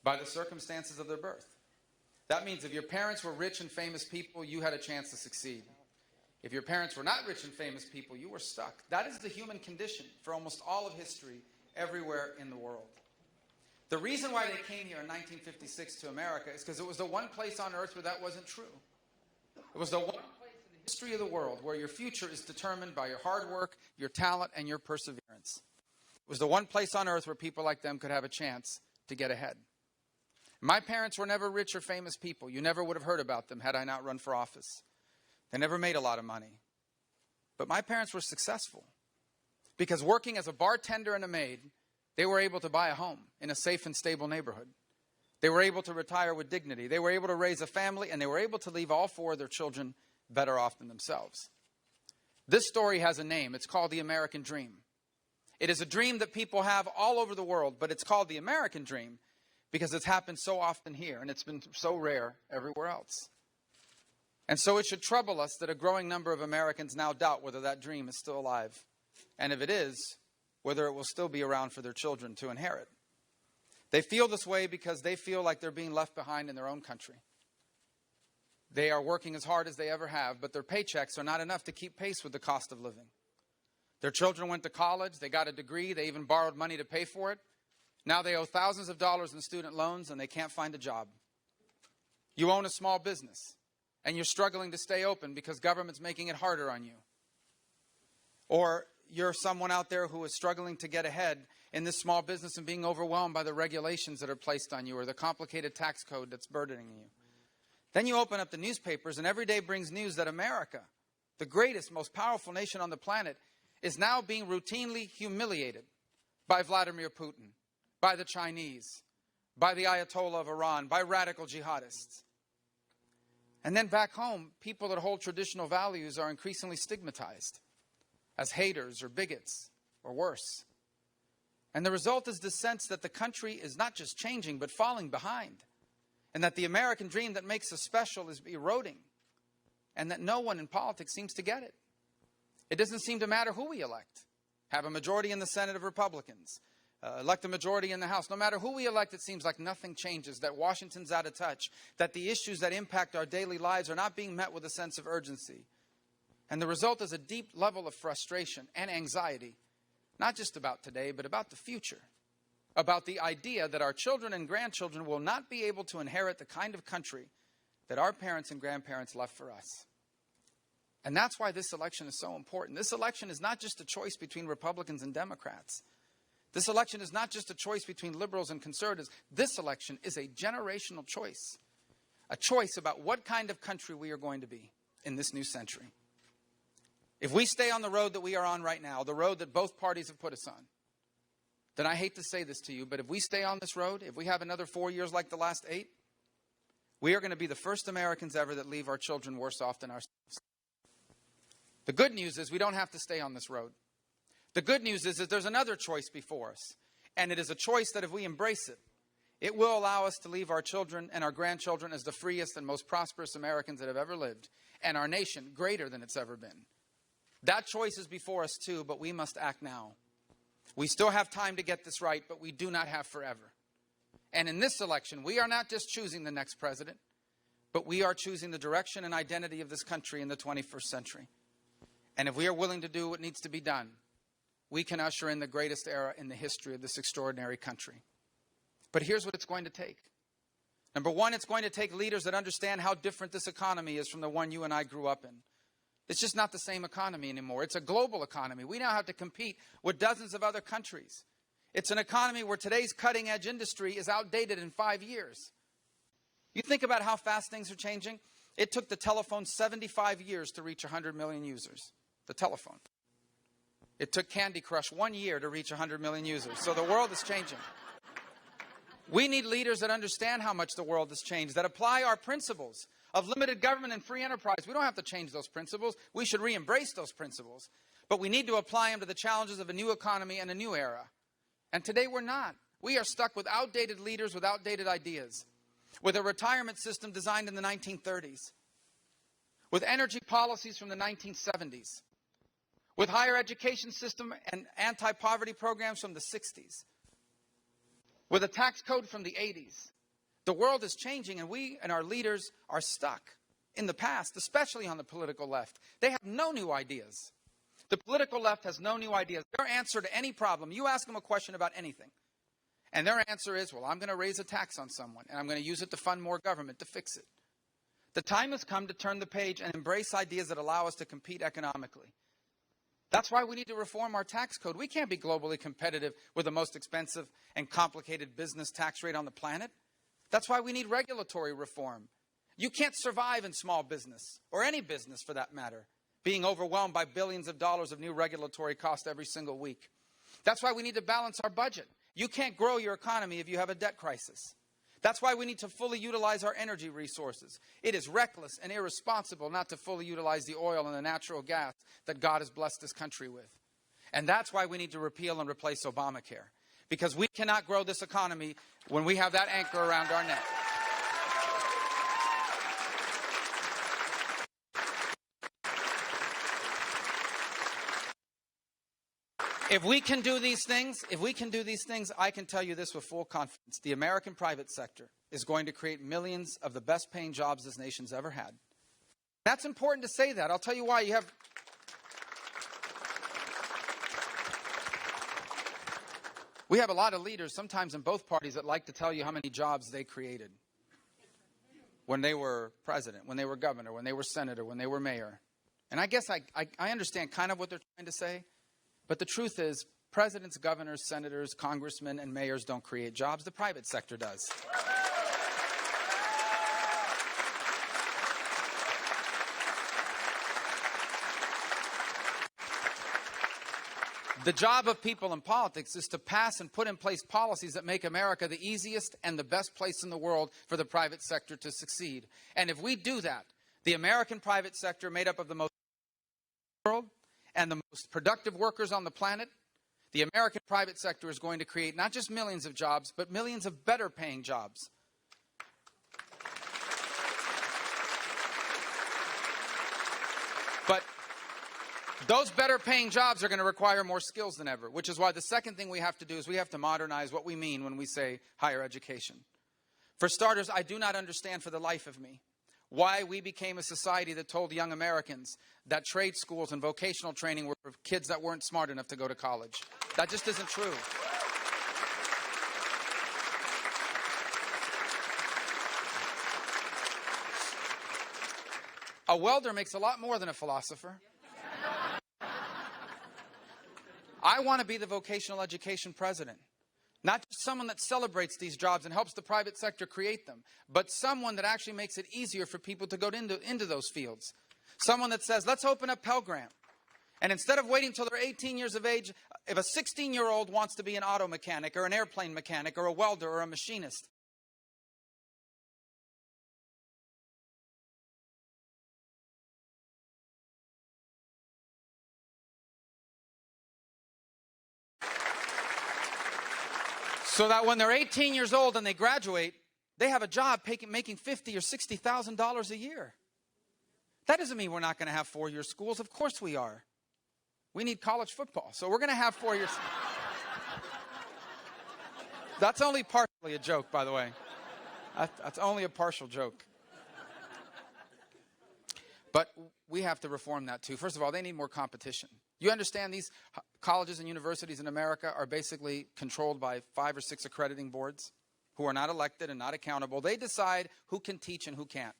by the circumstances of their birth. That means if your parents were rich and famous people, you had a chance to succeed. If your parents were not rich and famous people, you were stuck. That is the human condition for almost all of history, everywhere in the world. The reason why they came here in 1956 to America is because it was the one place on earth where that wasn't true. It was the one place in the history of the world where your future is determined by your hard work, your talent, and your perseverance. It was the one place on earth where people like them could have a chance to get ahead. My parents were never rich or famous people. You never would have heard about them had I not run for office. They never made a lot of money. But my parents were successful because working as a bartender and a maid, they were able to buy a home in a safe and stable neighborhood. They were able to retire with dignity. They were able to raise a family, and they were able to leave all four of their children better off than themselves. This story has a name. It's called the American Dream. It is a dream that people have all over the world, but it's called the American Dream because it's happened so often here, and it's been so rare everywhere else. And so it should trouble us that a growing number of Americans now doubt whether that dream is still alive. And if it is, whether it will still be around for their children to inherit. They feel this way because they feel like they're being left behind in their own country. They are working as hard as they ever have, but their paychecks are not enough to keep pace with the cost of living. Their children went to college, they got a degree, they even borrowed money to pay for it. Now they owe thousands of dollars in student loans and they can't find a job. You own a small business and you're struggling to stay open because government's making it harder on you. Or you're someone out there who is struggling to get ahead in this small business and being overwhelmed by the regulations that are placed on you or the complicated tax code that's burdening you. Then you open up the newspapers and every day brings news that America, the greatest, most powerful nation on the planet, is now being routinely humiliated by Vladimir Putin, by the Chinese, by the Ayatollah of Iran, by radical jihadists. And then back home, people that hold traditional values are increasingly stigmatized as haters or bigots or worse. And the result is the sense that the country is not just changing but falling behind, and that the American dream that makes us special is eroding, and that no one in politics seems to get it. It doesn't seem to matter who we elect. Have a majority in the Senate of Republicans, elect a majority in the House. No matter who we elect, it seems like nothing changes, that Washington's out of touch, that the issues that impact our daily lives are not being met with a sense of urgency. And the result is a deep level of frustration and anxiety, not just about today, but about the future, about the idea that our children and grandchildren will not be able to inherit the kind of country that our parents and grandparents left for us. And that's why this election is so important. This election is not just a choice between Republicans and Democrats. This election is not just a choice between liberals and conservatives. This election is a generational choice, a choice about what kind of country we are going to be in this new century. If we stay on the road that we are on right now, the road that both parties have put us on, then I hate to say this to you, but if we stay on this road, if we have another 4 years like the last 8, we are going to be the first Americans ever that leave our children worse off than ourselves. The good news is we don't have to stay on this road. The good news is that there's another choice before us, and it is a choice that if we embrace it, it will allow us to leave our children and our grandchildren as the freest and most prosperous Americans that have ever lived, and our nation greater than it's ever been. That choice is before us too, but we must act now. We still have time to get this right, but we do not have forever. And in this election, we are not just choosing the next president, but we are choosing the direction and identity of this country in the 21st century. And if we are willing to do what needs to be done, we can usher in the greatest era in the history of this extraordinary country. But here's what it's going to take. Number one, it's going to take leaders that understand how different this economy is from the one you and I grew up in. It's just not the same economy anymore. It's a global economy. We now have to compete with dozens of other countries. It's an economy where today's cutting-edge industry is outdated in 5 years. You think about how fast things are changing. It took the telephone 75 years to reach 100 million users. The telephone. It took Candy Crush 1 year to reach 100 million users. So the world is changing. We need leaders that understand how much the world has changed, that apply our principles of limited government and free enterprise. We don't have to change those principles. We should re-embrace those principles. But we need to apply them to the challenges of a new economy and a new era. And today we're not. We are stuck with outdated leaders with outdated ideas, with a retirement system designed in the 1930s, with energy policies from the 1970s, with higher education system and anti-poverty programs from the 60s. with a tax code from the 80s. The world is changing, and we and our leaders are stuck in the past, especially on the political left. They have no new ideas. The political left has no new ideas. Their answer to any problem, you ask them a question about anything, and their answer is, well, I'm going to raise a tax on someone, and I'm going to use it to fund more government to fix it. The time has come to turn the page and embrace ideas that allow us to compete economically. That's why we need to reform our tax code. We can't be globally competitive with the most expensive and complicated business tax rate on the planet. That's why we need regulatory reform. You can't survive in small business, or any business for that matter, being overwhelmed by billions of dollars of new regulatory costs every single week. That's why we need to balance our budget. You can't grow your economy if you have a debt crisis. That's why we need to fully utilize our energy resources. It is reckless and irresponsible not to fully utilize the oil and the natural gas that God has blessed this country with. And that's why we need to repeal and replace Obamacare. Because we cannot grow this economy when we have that anchor around our neck. If we can do these things, I can tell you this with full confidence. The American private sector is going to create millions of the best paying jobs this nation's ever had. That's important to say that. I'll tell you why. We have a lot of leaders, sometimes in both parties, that like to tell you how many jobs they created when they were president, when they were governor, when they were senator, when they were mayor. And I guess I understand kind of what they're trying to say. But the truth is, presidents, governors, senators, congressmen, and mayors don't create jobs. The private sector does. The job of people in politics is to pass and put in place policies that make America the easiest and the best place in the world for the private sector to succeed. And if we do that, the American private sector, made up of the most world and the most productive workers on the planet, the American private sector is going to create not just millions of jobs, but millions of better paying jobs. But those better paying jobs are going to require more skills than ever, which is why the second thing we have to do is we have to modernize what we mean when we say higher education. For starters, I do not understand for the life of me why we became a society that told young Americans that trade schools and vocational training were for kids that weren't smart enough to go to college. That just isn't true. A welder makes a lot more than a philosopher. I want to be the vocational education president. Not just someone that celebrates these jobs and helps the private sector create them, but someone that actually makes it easier for people to go into those fields. Someone that says, let's open up Pell Grant. And instead of waiting until they're 18 years of age, if a 16-year-old wants to be an auto mechanic or an airplane mechanic or a welder or a machinist, so that when they're 18 years old and they graduate, they have a job making $50,000 or $60,000 a year. That doesn't mean we're not going to have four-year schools. Of course we are. We need college football, so we're going to have 4 years. That's only partially a joke, by the way. That's only a partial joke. But we have to reform that too. First of all, they need more competition. You understand these colleges and universities in America are basically controlled by 5 or 6 accrediting boards who are not elected and not accountable. They decide who can teach and who can't.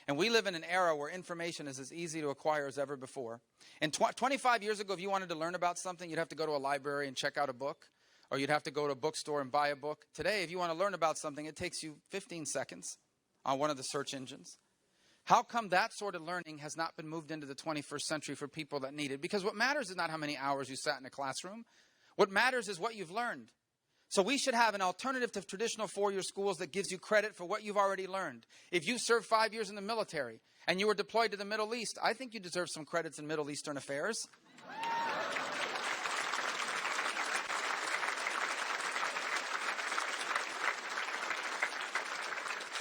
And we live in an era where information is as easy to acquire as ever before. And 25 years ago, if you wanted to learn about something, you'd have to go to a library and check out a book, or you'd have to go to a bookstore and buy a book. Today, if you want to learn about something, it takes you 15 seconds on one of the search engines. How come that sort of learning has not been moved into the 21st century for people that need it? Because what matters is not how many hours you sat in a classroom. What matters is what you've learned. So we should have an alternative to traditional four-year schools that gives you credit for what you've already learned. If you served 5 years in the military and you were deployed to the Middle East, I think you deserve some credits in Middle Eastern affairs.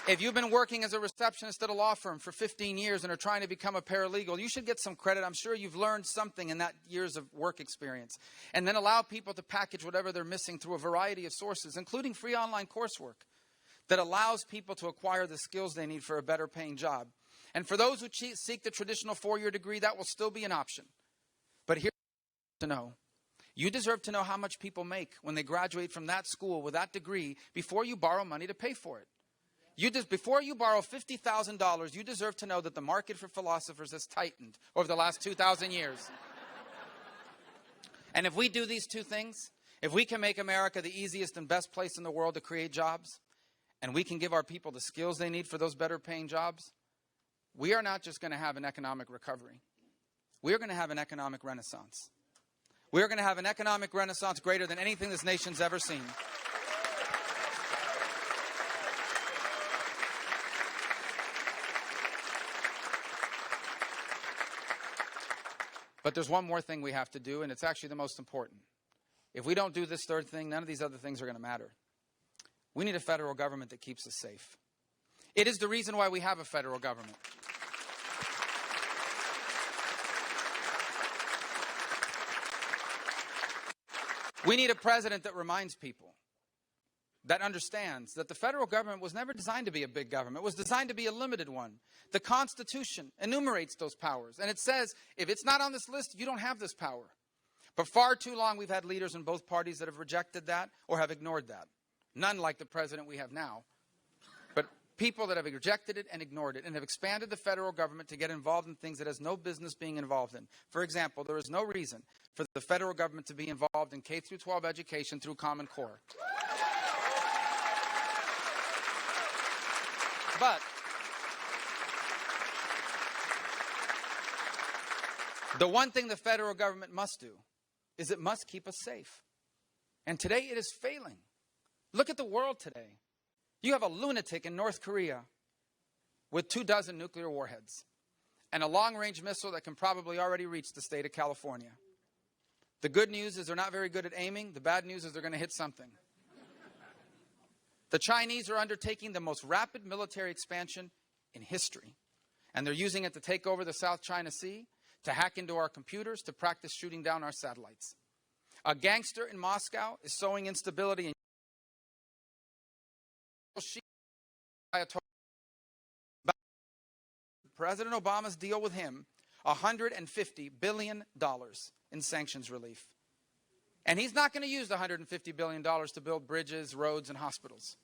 If you've been working as a receptionist at a law firm for 15 years and are trying to become a paralegal, you should get some credit. I'm sure you've learned something in that years of work experience. And then allow people to package whatever they're missing through a variety of sources, including free online coursework that allows people to acquire the skills they need for a better paying job. And for those who seek the traditional four-year degree, that will still be an option. But here's what you have to know. You deserve to know how much people make when they graduate from that school with that degree before you borrow money to pay for it. Before you borrow $50,000, you deserve to know that the market for philosophers has tightened over the last 2,000 years. And if we do these two things, if we can make America the easiest and best place in the world to create jobs, and we can give our people the skills they need for those better paying jobs, we are not just going to have an economic recovery. We are going to have an economic renaissance. We are going to have an economic renaissance greater than anything this nation's ever seen. But there's one more thing we have to do, and it's actually the most important. If we don't do this third thing, none of these other things are going to matter. We need a federal government that keeps us safe. It is the reason why we have a federal government. We need a president that reminds people, that understands that the federal government was never designed to be a big government. It was designed to be a limited one. The Constitution enumerates those powers, and it says, if it's not on this list, you don't have this power. But far too long, we've had leaders in both parties that have rejected that or have ignored that. None like the president we have now, but people that have rejected it and ignored it and have expanded the federal government to get involved in things it has no business being involved in. For example, there is no reason for the federal government to be involved in K-12 education through Common Core. But the one thing the federal government must do is it must keep us safe. And today it is failing. Look at the world today. You have a lunatic in North Korea with 24 nuclear warheads and a long-range missile that can probably already reach the state of California. The good news is they're not very good at aiming. The bad news is they're going to hit something. The Chinese are undertaking the most rapid military expansion in history. And they're using it to take over the South China Sea, to hack into our computers, to practice shooting down our satellites. A gangster in Moscow is sowing instability in President Obama's deal with him, $150 billion in sanctions relief. And he's not going to use the $150 billion to build bridges, roads, and hospitals.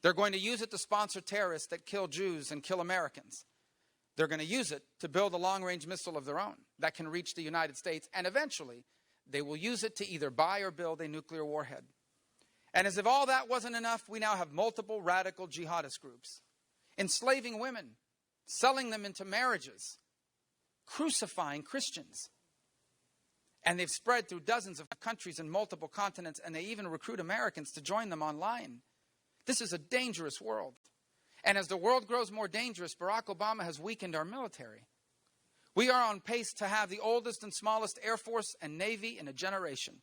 They're going to use it to sponsor terrorists that kill Jews and kill Americans. They're going to use it to build a long-range missile of their own that can reach the United States. And eventually, they will use it to either buy or build a nuclear warhead. And as if all that wasn't enough, we now have multiple radical jihadist groups, enslaving women, selling them into marriages, crucifying Christians. And they've spread through dozens of countries and multiple continents, and they even recruit Americans to join them online. This is a dangerous world. And as the world grows more dangerous, Barack Obama has weakened our military. We are on pace to have the oldest and smallest Air Force and Navy in a generation.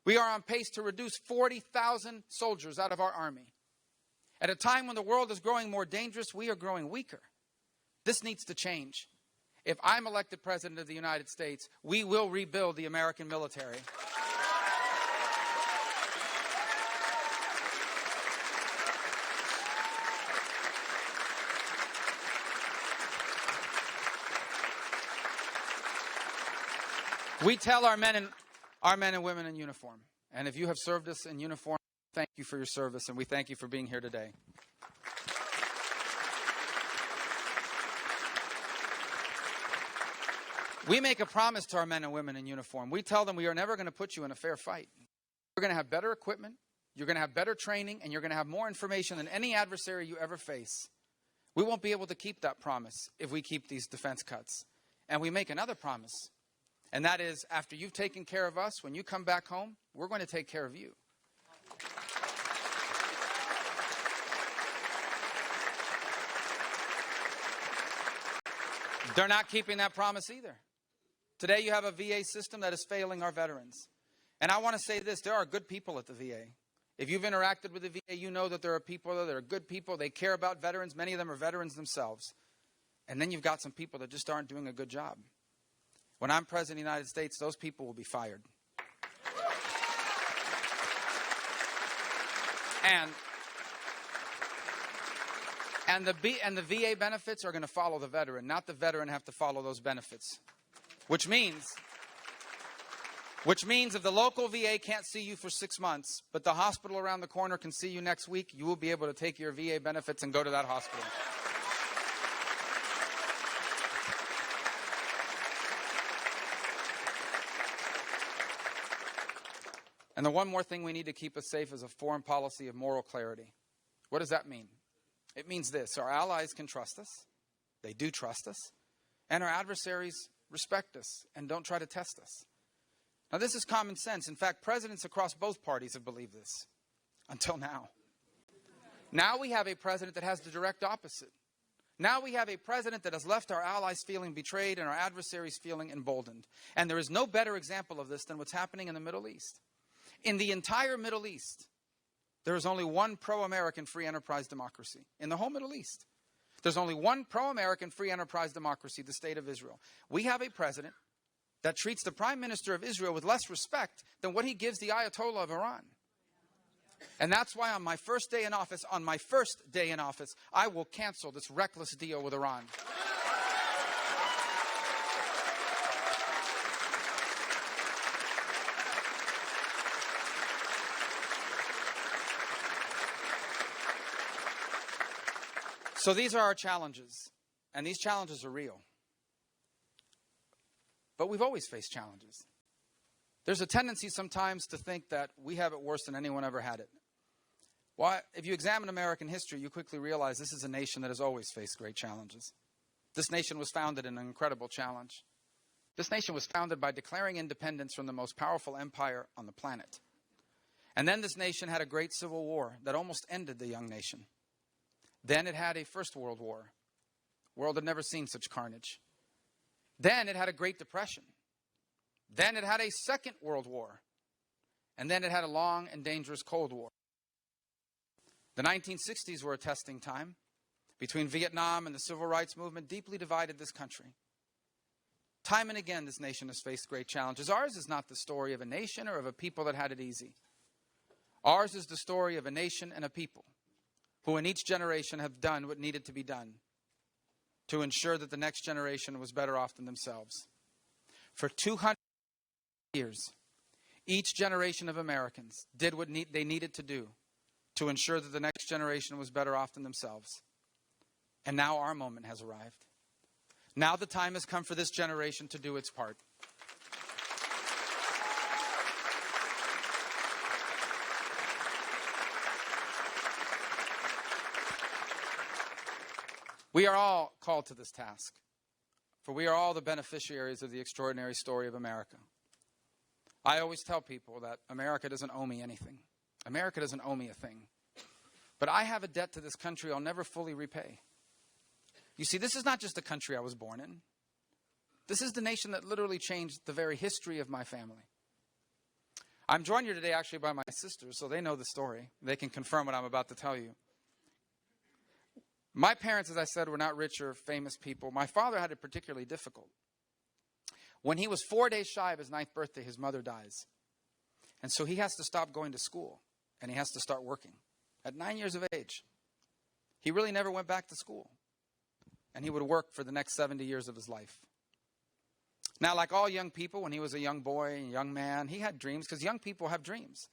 We are on pace to reduce 40,000 soldiers out of our army. At a time when the world is growing more dangerous, we are growing weaker. This needs to change. If I'm elected President of the United States, we will rebuild the American military. We tell our men and women in uniform, and if you have served us in uniform, thank you for your service, and we thank you for being here today. We make a promise to our men and women in uniform. We tell them we are never going to put you in a fair fight. You're going to have better equipment, you're going to have better training, and you're going to have more information than any adversary you ever face. We won't be able to keep that promise if we keep these defense cuts. And we make another promise. And that is, after you've taken care of us, when you come back home, we're going to take care of you. They're not keeping that promise either. Today you have a VA system that is failing our veterans. And I want to say this, there are good people at the VA. If you've interacted with the VA, you know that there are people that are good people. They care about veterans. Many of them are veterans themselves. And then you've got some people that just aren't doing a good job. When I'm president of the United States, those people will be fired. And the VA benefits are going to follow the veteran, not the veteran have to follow those benefits. Which means if the local VA can't see you for 6 months, but the hospital around the corner can see you next week, you will be able to take your VA benefits and go to that hospital. And the one more thing we need to keep us safe is a foreign policy of moral clarity. What does that mean? It means this: our allies can trust us. They do trust us. And our adversaries respect us and don't try to test us. Now, this is common sense. In fact, presidents across both parties have believed this until now. Now we have a president that has the direct opposite. Now we have a president that has left our allies feeling betrayed and our adversaries feeling emboldened. And there is no better example of this than what's happening in the Middle East. In the entire Middle East, there is only one pro-American free enterprise democracy. In the whole Middle East, there's only one pro-American free enterprise democracy, the State of Israel. We have a president that treats the Prime Minister of Israel with less respect than what he gives the Ayatollah of Iran. And that's why on my first day in office, I will cancel this reckless deal with Iran. So these are our challenges, and these challenges are real. But we've always faced challenges. There's a tendency sometimes to think that we have it worse than anyone ever had it. Well, if you examine American history, you quickly realize this is a nation that has always faced great challenges. This nation was founded in an incredible challenge. This nation was founded by declaring independence from the most powerful empire on the planet. And then this nation had a great civil war that almost ended the young nation. Then it had a First World War. The world had never seen such carnage. Then it had a Great Depression. Then it had a Second World War. And then it had a long and dangerous Cold War. The 1960s were a testing time. Between Vietnam and the Civil Rights Movement, deeply divided this country. Time and again, this nation has faced great challenges. Ours is not the story of a nation or of a people that had it easy. Ours is the story of a nation and a people who in each generation have done what needed to be done to ensure that the next generation was better off than themselves. For 200 years, each generation of Americans did what they needed to do to ensure that the next generation was better off than themselves. And now our moment has arrived. Now the time has come for this generation to do its part. We are all called to this task, for we are all the beneficiaries of the extraordinary story of America. I always tell people that America doesn't owe me anything. America doesn't owe me a thing. But I have a debt to this country I'll never fully repay. You see, this is not just the country I was born in. This is the nation that literally changed the very history of my family. I'm joined here today actually by my sisters, so they know the story. They can confirm what I'm about to tell you. My parents, as I said, were not rich or famous people. My father had it particularly difficult. When he was 4 days shy of his 9th birthday, his mother dies. And so he has to stop going to school, and he has to start working. At 9 years of age, he really never went back to school. And he would work for the next 70 years of his life. Now, like all young people, when he was a young boy, a young man, he had dreams, because young people have dreams.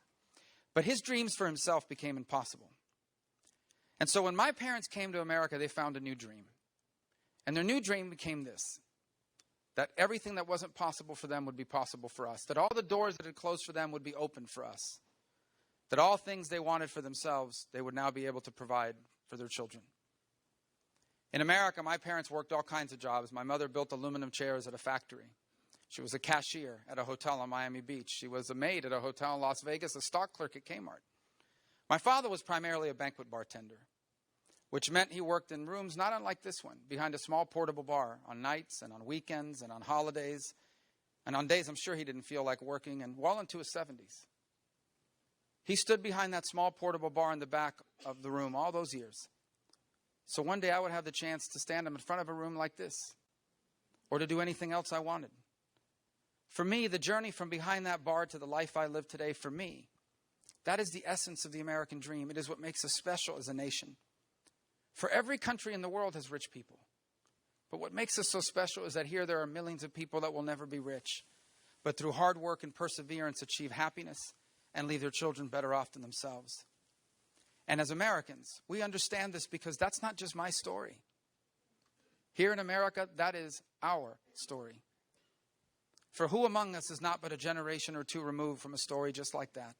But his dreams for himself became impossible. And so when my parents came to America, they found a new dream. And their new dream became this: that everything that wasn't possible for them would be possible for us. That all the doors that had closed for them would be open for us. That all things they wanted for themselves, they would now be able to provide for their children. In America, my parents worked all kinds of jobs. My mother built aluminum chairs at a factory. She was a cashier at a hotel on Miami Beach. She was a maid at a hotel in Las Vegas, a stock clerk at Kmart. My father was primarily a banquet bartender, which meant he worked in rooms not unlike this one, behind a small portable bar on nights and on weekends and on holidays, and on days I'm sure he didn't feel like working, and well into his 70s. He stood behind that small portable bar in the back of the room all those years. So one day I would have the chance to stand in front of a room like this, or to do anything else I wanted. For me, the journey from behind that bar to the life I live today, for me, that is the essence of the American dream. It is what makes us special as a nation. For every country in the world has rich people. But what makes us so special is that here there are millions of people that will never be rich, but through hard work and perseverance achieve happiness and leave their children better off than themselves. And as Americans, we understand this because that's not just my story. Here in America, that is our story. For who among us is not but a generation or two removed from a story just like that?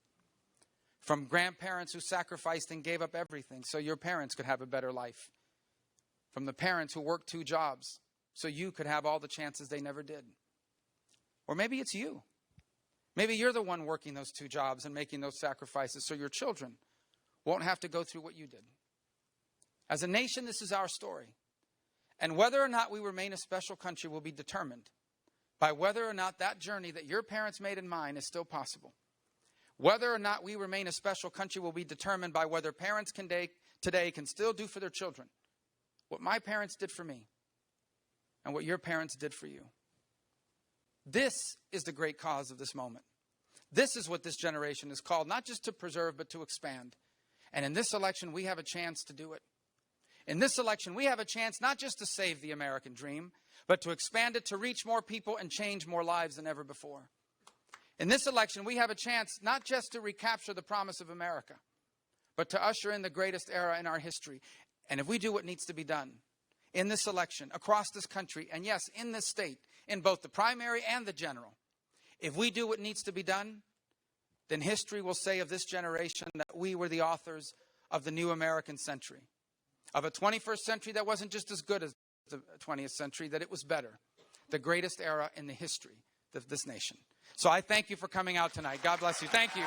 From grandparents who sacrificed and gave up everything so your parents could have a better life. From the parents who worked 2 jobs so you could have all the chances they never did. Or maybe it's you. Maybe you're the one working those 2 jobs and making those sacrifices so your children won't have to go through what you did. As a nation, this is our story. And whether or not we remain a special country will be determined by whether or not that journey that your parents made and mine is still possible. Whether or not we remain a special country will be determined by whether parents today can still do for their children what my parents did for me and what your parents did for you. This is the great cause of this moment. This is what this generation is called, not just to preserve, but to expand. And in this election, we have a chance to do it. In this election, we have a chance not just to save the American dream, but to expand it to reach more people and change more lives than ever before. In this election, we have a chance not just to recapture the promise of America, but to usher in the greatest era in our history. And if we do what needs to be done in this election, across this country, and yes, in this state, in both the primary and the general, if we do what needs to be done, then history will say of this generation that we were the authors of the new American century, of a 21st century that wasn't just as good as the 20th century, that it was better, the greatest era in the history of this nation. So I thank you for coming out tonight. God bless you. Thank you.